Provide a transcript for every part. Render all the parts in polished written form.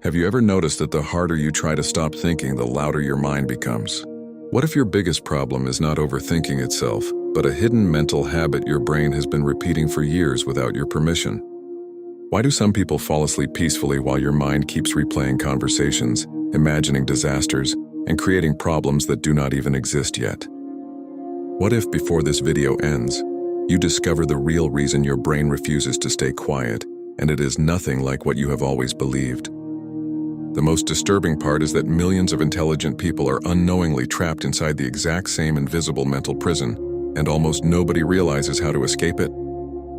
Have you ever noticed that the harder you try to stop thinking, the louder your mind becomes? What if your biggest problem is not overthinking itself, but a hidden mental habit your brain has been repeating for years without your permission? Why do some people fall asleep peacefully while your mind keeps replaying conversations, imagining disasters, and creating problems that do not even exist yet? What if, before this video ends, you discover the real reason your brain refuses to stay quiet, and it is nothing like what you have always believed? The most disturbing part is that millions of intelligent people are unknowingly trapped inside the exact same invisible mental prison, and almost nobody realizes how to escape it.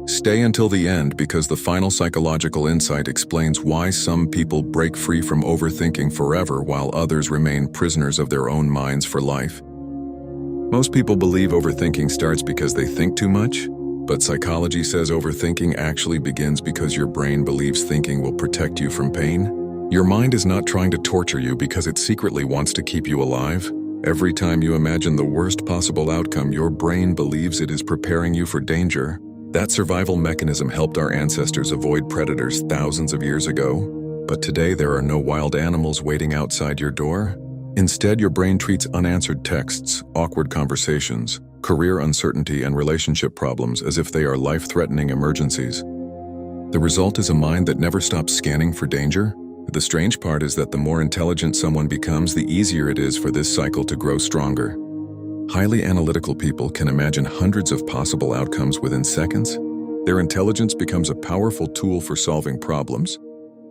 Stay until the end because the final psychological insight explains why some people break free from overthinking forever while others remain prisoners of their own minds for life. Most people believe overthinking starts because they think too much, but psychology says overthinking actually begins because your brain believes thinking will protect you from pain. Your mind is not trying to torture you because it secretly wants to keep you alive. Every time you imagine the worst possible outcome, your brain believes it is preparing you for danger. That survival mechanism helped our ancestors avoid predators thousands of years ago. But today there are no wild animals waiting outside your door. Instead, your brain treats unanswered texts, awkward conversations, career uncertainty, and relationship problems as if they are life-threatening emergencies. The result is a mind that never stops scanning for danger. The strange part is that the more intelligent someone becomes, the easier it is for this cycle to grow stronger. Highly analytical people can imagine hundreds of possible outcomes within seconds. Their intelligence becomes a powerful tool for solving problems,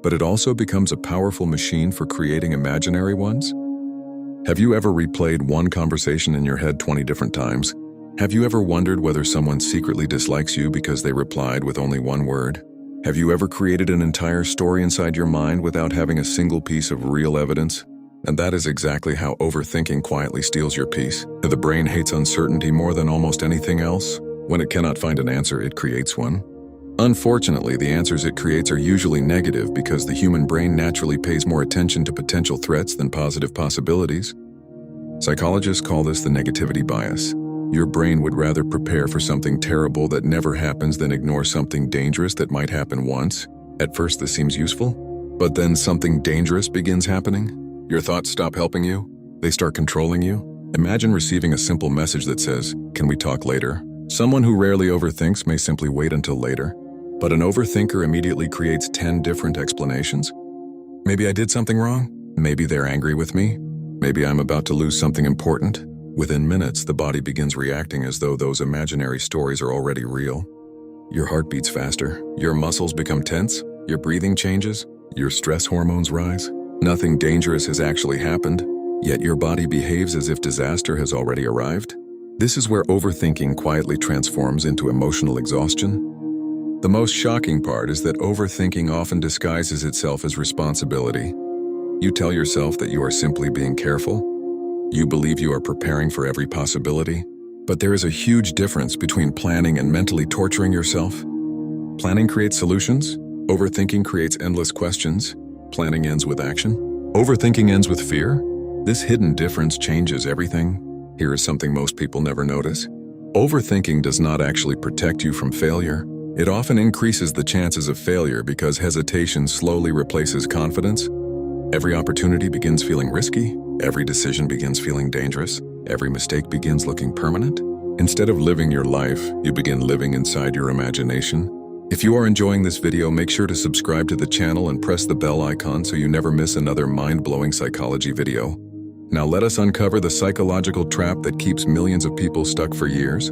but it also becomes a powerful machine for creating imaginary ones. Have you ever replayed one conversation in your head 20 different times? Have you ever wondered whether someone secretly dislikes you because they replied with only one word? Have you ever created an entire story inside your mind without having a single piece of real evidence? And that is exactly how overthinking quietly steals your peace. The brain hates uncertainty more than almost anything else. When it cannot find an answer, it creates one. Unfortunately, the answers it creates are usually negative because the human brain naturally pays more attention to potential threats than positive possibilities. Psychologists call this the negativity bias. Your brain would rather prepare for something terrible that never happens than ignore something dangerous that might happen once. At first, this seems useful, but then something dangerous begins happening. Your thoughts stop helping you. They start controlling you. Imagine receiving a simple message that says, "Can we talk later?" Someone who rarely overthinks may simply wait until later, but an overthinker immediately creates 10 different explanations. Maybe I did something wrong. Maybe they're angry with me. Maybe I'm about to lose something important. Within minutes, the body begins reacting as though those imaginary stories are already real. Your heart beats faster, your muscles become tense, your breathing changes, your stress hormones rise. Nothing dangerous has actually happened, yet your body behaves as if disaster has already arrived. This is where overthinking quietly transforms into emotional exhaustion. The most shocking part is that overthinking often disguises itself as responsibility. You tell yourself that you are simply being careful. You believe you are preparing for every possibility, but there is a huge difference between planning and mentally torturing yourself. Planning creates solutions. Overthinking creates endless questions. Planning ends with action. Overthinking ends with fear. This hidden difference changes everything. Here is something most people never notice. Overthinking does not actually protect you from failure. It often increases the chances of failure because hesitation slowly replaces confidence. Every opportunity begins feeling risky. Every decision begins feeling dangerous. Every mistake begins looking permanent. Instead of living your life, you begin living inside your imagination. If you are enjoying this video, make sure to subscribe to the channel and press the bell icon so you never miss another mind-blowing psychology video. Now let us uncover the psychological trap that keeps millions of people stuck for years.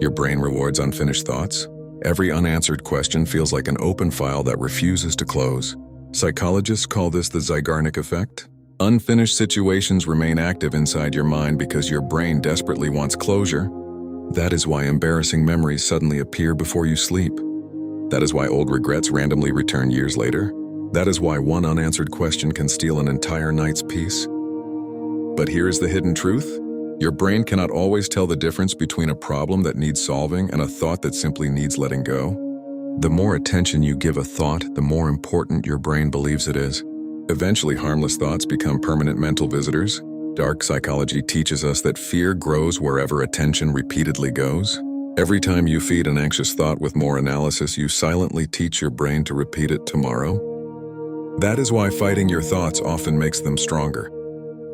Your brain rewards unfinished thoughts. Every unanswered question feels like an open file that refuses to close. Psychologists call this the Zeigarnik Effect. Unfinished situations remain active inside your mind because your brain desperately wants closure. That is why embarrassing memories suddenly appear before you sleep. That is why old regrets randomly return years later. That is why one unanswered question can steal an entire night's peace. But here is the hidden truth. Your brain cannot always tell the difference between a problem that needs solving and a thought that simply needs letting go. The more attention you give a thought, the more important your brain believes it is. Eventually, harmless thoughts become permanent mental visitors. Dark psychology teaches us that fear grows wherever attention repeatedly goes. Every time you feed an anxious thought with more analysis, you silently teach your brain to repeat it tomorrow. That is why fighting your thoughts often makes them stronger.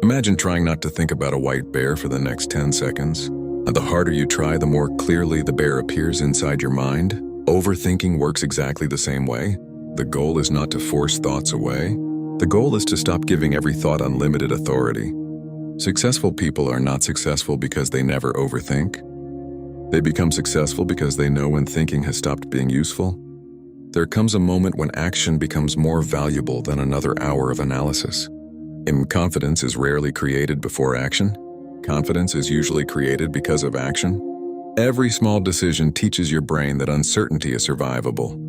Imagine trying not to think about a white bear for the next 10 seconds. And the harder you try, the more clearly the bear appears inside your mind. Overthinking works exactly the same way. The goal is not to force thoughts away. The goal is to stop giving every thought unlimited authority. Successful people are not successful because they never overthink. They become successful because they know when thinking has stopped being useful. There comes a moment when action becomes more valuable than another hour of analysis. Confidence is rarely created before action. Confidence is usually created because of action. Every small decision teaches your brain that uncertainty is survivable.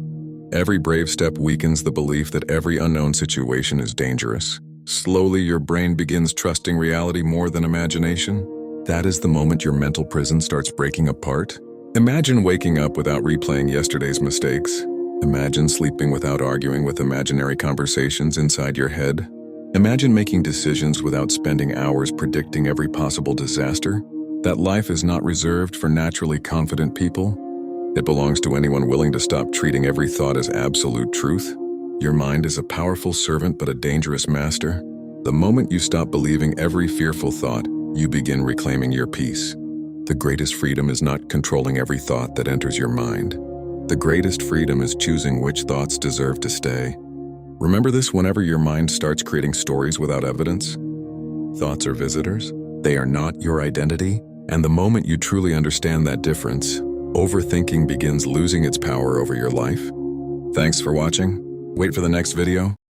Every brave step weakens the belief that every unknown situation is dangerous. Slowly, your brain begins trusting reality more than imagination. That is the moment your mental prison starts breaking apart. Imagine waking up without replaying yesterday's mistakes. Imagine sleeping without arguing with imaginary conversations inside your head. Imagine making decisions without spending hours predicting every possible disaster. That life is not reserved for naturally confident people. It belongs to anyone willing to stop treating every thought as absolute truth. Your mind is a powerful servant but a dangerous master. The moment you stop believing every fearful thought, you begin reclaiming your peace. The greatest freedom is not controlling every thought that enters your mind. The greatest freedom is choosing which thoughts deserve to stay. Remember this whenever your mind starts creating stories without evidence. Thoughts are visitors. They are not your identity. And the moment you truly understand that difference, overthinking begins losing its power over your life. Thanks for watching. Wait for the next video.